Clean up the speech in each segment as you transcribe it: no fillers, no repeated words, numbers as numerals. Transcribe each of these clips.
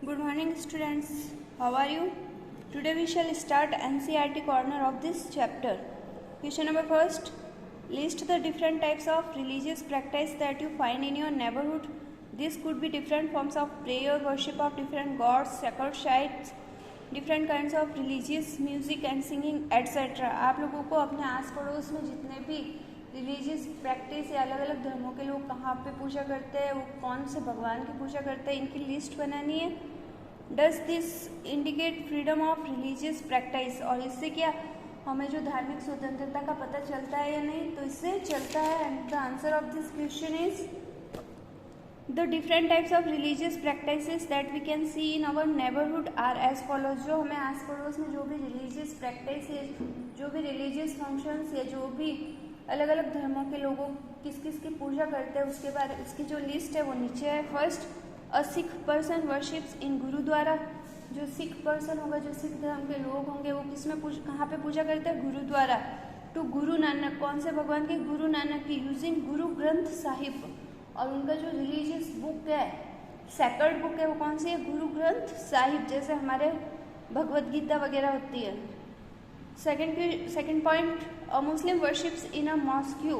Good morning, students. How are you? Today we shall start NCERT corner of this chapter. Question number first. List the different types of religious practice that you find in your neighborhood. This could be different forms of prayer, worship of different gods, sacred sites, different kinds of religious music and singing, etc. आप लोगों को अपने आस पड़ोस में जितने भी religious practice या अलग अलग धर्मों के लोग कहाँ पे पूजा करते हैं, वो कौन से भगवान की पूजा करते हैं, इनकी लिस्ट बनानी है. Does this indicate freedom of religious practice, और इससे क्या हमें जो धार्मिक स्वतंत्रता का पता चलता है या नहीं, तो इससे चलता है. And the answer of this question is the different types of religious practices that we can see in our neighbourhood are as follows. जो हमें आस पड़ोस में जो भी रिलीजियस प्रैक्टिस है, जो भी रिलीजियस फंक्शंस या जो भी अलग अलग धर्मों के लोगों किस किस की पूजा करते हैं, उसके बारे उसकी जो लिस्ट है वो नीचे है. फर्स्ट, अ सिख पर्सन वर्शिप्स इन गुरुद्वारा. जो सिख पर्सन होगा, जो सिख धर्म के लोग होंगे, वो किस में कहाँ पे पूजा करते हैं? गुरुद्वारा. टू गुरु नानक, कौन से भगवान के? गुरु नानक की. यूजिंग गुरु ग्रंथ साहिब, और उनका जो रिलीजियस बुक है, सैक्रेड बुक है, वो कौन सी है? गुरु ग्रंथ साहिब. जैसे हमारे भगवद गीता वगैरह होती है. Second point, a Muslim worships in a mosque.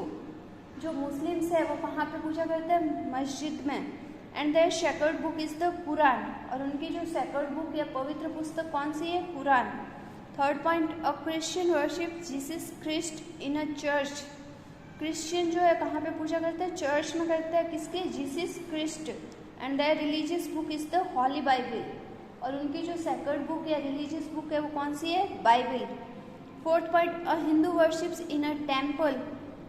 जो मुस्लिम्स है वो कहाँ पे पूजा करते हैं? मस्जिद में. And their sacred book is the Quran, और उनकी जो सैक्रेड बुक या पवित्र पुस्तक कौन सी है? Quran. Third point, a Christian worship Jesus Christ in a church. Christian जो है कहाँ पे पूजा करते हैं? चर्च में करते हैं. किसके? Jesus Christ. And their religious book is the holy Bible, और उनकी जो सैक्रेड बुक या रिलीजियस बुक है वो कौन सी है? Bible. Fourth point, a Hindu worships in a temple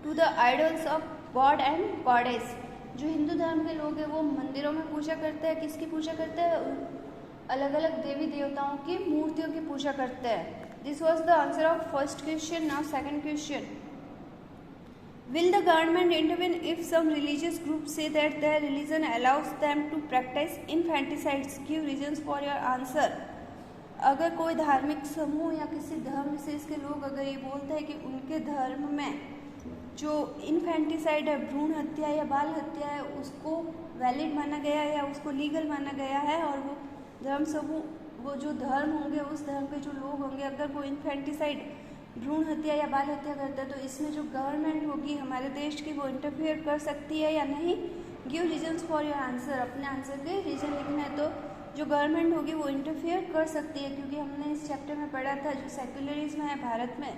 to the idols of god and goddess. जो हिंदू धर्म के लोग हैं वो मंदिरों में पूजा करते हैं. किसकी पूजा करते हैं? अलग अलग देवी देवताओं की मूर्तियों की पूजा करते हैं. This was the answer of first question. Now second question. Will the government intervene if some religious groups say that their religion allows them to practice infanticides? Give reasons for your answer. अगर कोई धार्मिक समूह या किसी धर्म विशेष के लोग अगर ये बोलते हैं कि उनके धर्म में जो इन्फेंटिसाइड है, भ्रूण हत्या या बाल हत्या है, उसको वैलिड माना गया है या उसको लीगल माना गया है, और वो धर्म समूह, वो जो धर्म होंगे, उस धर्म के जो लोग होंगे, अगर वो इन्फेंटिसाइड, भ्रूण हत्या या बाल हत्या करता है, तो इसमें जो गवर्नमेंट होगी हमारे देश की, वो इंटरफेयर कर सकती है या नहीं? Give reasons for your answer. अपने आंसर के रीजन लिखना है. तो जो गवर्नमेंट होगी वो इंटरफेयर कर सकती है, क्योंकि हमने इस चैप्टर में पढ़ा था जो सेक्युलरिज्म है भारत में,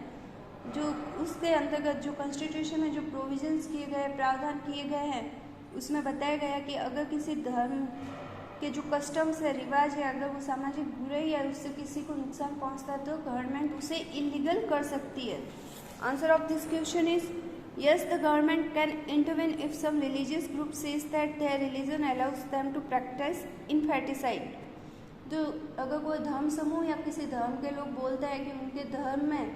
जो उसके अंतर्गत जो कॉन्स्टिट्यूशन में जो प्रोविजंस किए गए, प्रावधान किए गए हैं, उसमें बताया गया कि अगर किसी धर्म के जो कस्टम्स है, रिवाज है, अगर वो सामाजिक बुराई या उससे किसी को नुकसान पहुंचता है तो गवर्नमेंट उसे इलीगल कर सकती है. Answer of this question is yes, the government can intervene if some religious group says that their religion allows them to practice infanticide. तो अगर कोई धर्म समूह या किसी धर्म के लोग बोलते हैं कि उनके धर्म में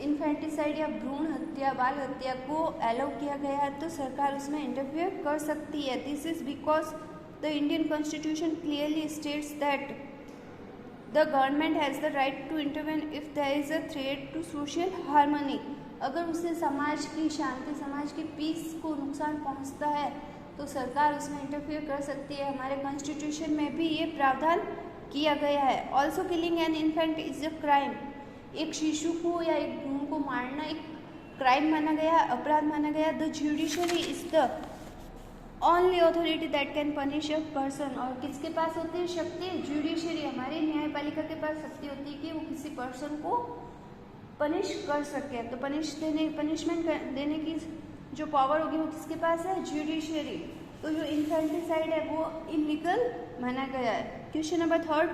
इन्फेंटिसाइड या भ्रूण हत्या, बाल हत्या को अलाउ किया गया है, तो सरकार उसमें इंटरफेयर कर सकती है. This is because the Indian constitution clearly states that the government has the right to intervene if there is a threat to social harmony. अगर उससे समाज की शांति, समाज की पीस को नुकसान पहुंचता है, तो सरकार उसमें इंटरफेयर कर सकती है. हमारे कॉन्स्टिट्यूशन में भी ये प्रावधान किया गया है. Also killing an infant is a crime. एक शिशु को या एक भ्रूण को मारना एक क्राइम माना गया, अपराध माना गया. The judiciary is the only authority that can punish a person. और किसके पास होती है शक्ति? जुडिशरी, हमारी न्यायपालिका के पास शक्ति होती है कि वो किसी पर्सन को पनिश कर सके. तो पनिशमेंट देने की जो पावर होगी वो किसके पास है? जुडिशरी. तो जो इन्फेंटिसाइड है वो इलीगल माना गया है. Question number third,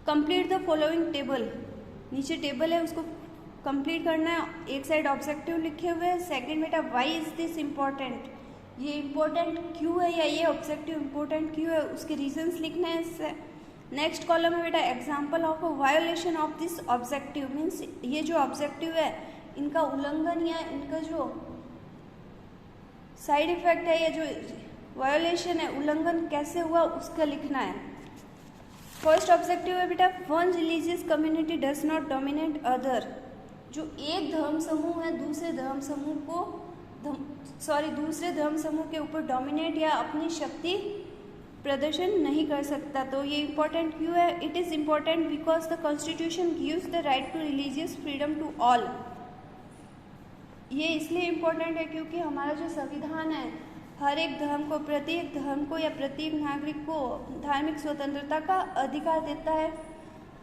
complete the following table. नीचे टेबल है, उसको कंप्लीट करना है. एक साइड ऑब्जेक्टिव लिखे हुए हैं. सेकंड बेटा, व्हाई इज दिस इम्पोर्टेंट, ये इम्पोर्टेंट क्यों है या ये ऑब्जेक्टिव इम्पोर्टेंट क्यों है, उसके रीजंस लिखना है. इससे नेक्स्ट कॉलम है बेटा, example of a violation of this objective. Means ये जो ऑब्जेक्टिव है इनका उल्लंघन या इनका जो साइड इफेक्ट है या जो वायोलेशन है, उल्लंघन कैसे हुआ, उसका लिखना है. फर्स्ट ऑब्जेक्टिव है बेटा, one religious community does not dominate other. जो एक धर्म समूह है दूसरे धर्म समूह को दूसरे धर्म समूह के ऊपर डोमिनेट या अपनी शक्ति प्रदर्शन नहीं कर सकता। तो ये इम्पोर्टेंट क्यों है? It is important because the constitution gives the right to religious freedom to all. ये इसलिए इम्पोर्टेंट है क्योंकि हमारा जो संविधान है हर एक धर्म को, प्रत्येक धर्म को या प्रत्येक नागरिक को धार्मिक स्वतंत्रता का अधिकार देता है।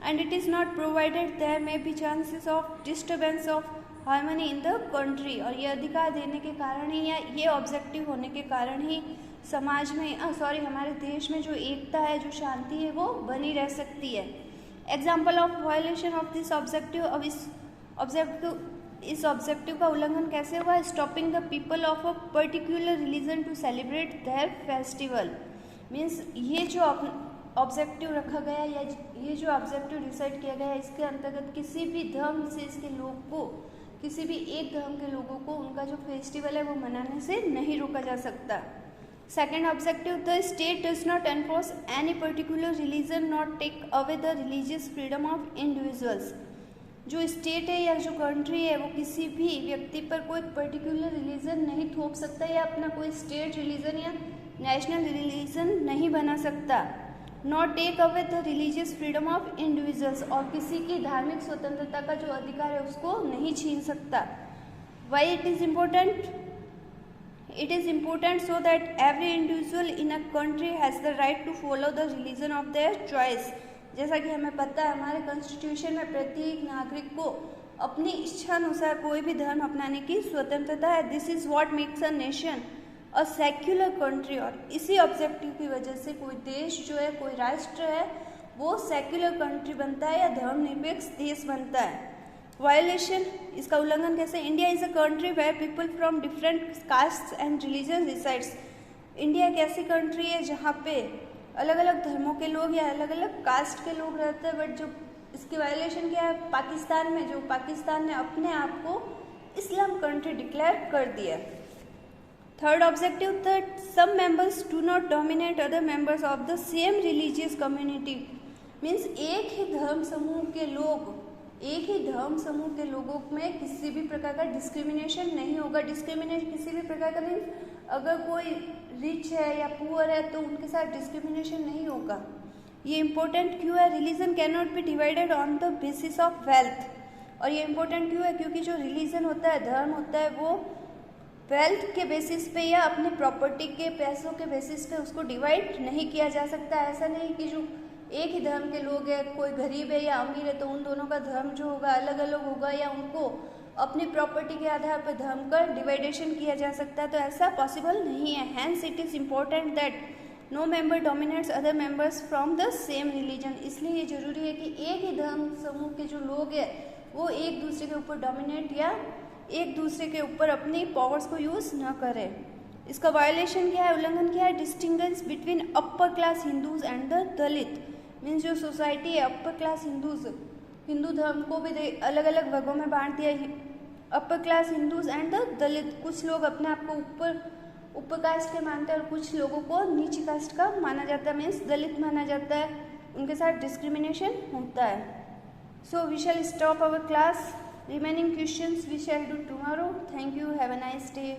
And it is not provided there may be chances of disturbance of harmony in the country. और ये अधिकार देने के कारण ही या ये ऑब्जेक्टिव होने के कारण ही समाज में हमारे देश में जो एकता है, जो शांति है, वो बनी रह सकती है। Example of violation of this objective, अब इस ऑब्जेक्टिव का उल्लंघन कैसे हुआ? Stopping the people of a particular religion to celebrate their festival. Means ये जो ऑब्जेक्टिव रखा गया या ये जो ऑब्जेक्टिव डिसाइड किया गया है, इसके अंतर्गत किसी भी धर्म से इसके लोग को, किसी भी एक धर्म के लोगों को उनका जो फेस्टिवल है वो मनाने से नहीं रोका जा सकता। Second objective, the state does not enforce any particular religion not take away the religious freedom of individuals. जो स्टेट है या जो कंट्री है वो किसी भी व्यक्ति पर कोई पर्टिकुलर रिलीजन नहीं थोप सकता या अपना कोई स्टेट रिलीजन या नेशनल रिलीजन नहीं बना सकता। Not take away the religious freedom of individuals, और किसी की धार्मिक स्वतंत्रता का जो अधिकार है उसको नहीं छीन सकता। Why it is important? It is important so that every individual in a country has the right to follow the religion of their choice। जैसा कि हमें पता है हमारे कॉन्स्टिट्यूशन में प्रत्येक नागरिक को अपनी इच्छा अनुसार कोई भी धर्म अपनाने की स्वतंत्रता है। This is what makes a nation a secular country. और इसी ऑब्जेक्टिव की वजह से कोई देश जो है, कोई राष्ट्र है, वो सेक्युलर कंट्री बनता है या धर्मनिरपेक्ष देश बनता है। वायलेशन, इसका उल्लंघन कैसे? India is a country where people from different caste and religion resides. India एक ऐसी कंट्री है जहाँ पे अलग अलग धर्मों के लोग या अलग अलग कास्ट के लोग रहते हैं। बट जो इसकी वायलेशन क्या है? पाकिस्तान में, जो पाकिस्तान ने अपने आप को इस्लाम कंट्री डिक्लेयर कर दिया। Third objective, that some members do not dominate other members of the same religious community. Means एक ही धर्म समूह के लोगों में किसी भी प्रकार का डिस्क्रिमिनेशन नहीं होगा। डिस्क्रिमिनेशन किसी भी प्रकार का मीन्स अगर कोई रिच है या पुअर है तो उनके साथ डिस्क्रिमिनेशन नहीं होगा। ये इम्पोर्टेंट क्यों है? Religion can not be divided on the basis of wealth. और ये इम्पोर्टेंट क्यों है? क्योंकि जो रिलीजन होता है, धर्म होता है, वो वेल्थ के बेसिस पे या अपने प्रॉपर्टी के, पैसों के बेसिस पे उसको डिवाइड नहीं किया जा सकता। ऐसा नहीं कि जो एक ही धर्म के लोग हैं, कोई गरीब है या अमीर है, तो उन दोनों का धर्म जो होगा अलग अलग होगा या उनको अपनी प्रॉपर्टी के आधार पर धर्म का डिवाइडेशन किया जा सकता है। तो ऐसा पॉसिबल नहीं है। Hence it is important that no member dominates other members from the same religion. इसलिए ये जरूरी है कि एक ही धर्म समूह के जो लोग हैं वो एक दूसरे के ऊपर डोमिनेट या एक दूसरे के ऊपर अपनी पावर्स को यूज़ न करें। इसका वायलेशन क्या है, उल्लंघन क्या है? Distinguish between upper class Hindus and the Dalit. Means जो सोसाइटी है, अपर क्लास हिंदूज, हिंदू धर्म को भी अलग अलग वर्गों में बांट दिया है। Upper class Hindus and the Dalit. कुछ लोग अपने आप को ऊपर कास्ट के मानते हैं और कुछ लोगों को नीची कास्ट का माना जाता है, मीन्स दलित माना जाता है। उनके साथ डिस्क्रिमिनेशन होता है। So we shall stop our class. Remaining questions we shall do tomorrow. Thank you. Have a nice day.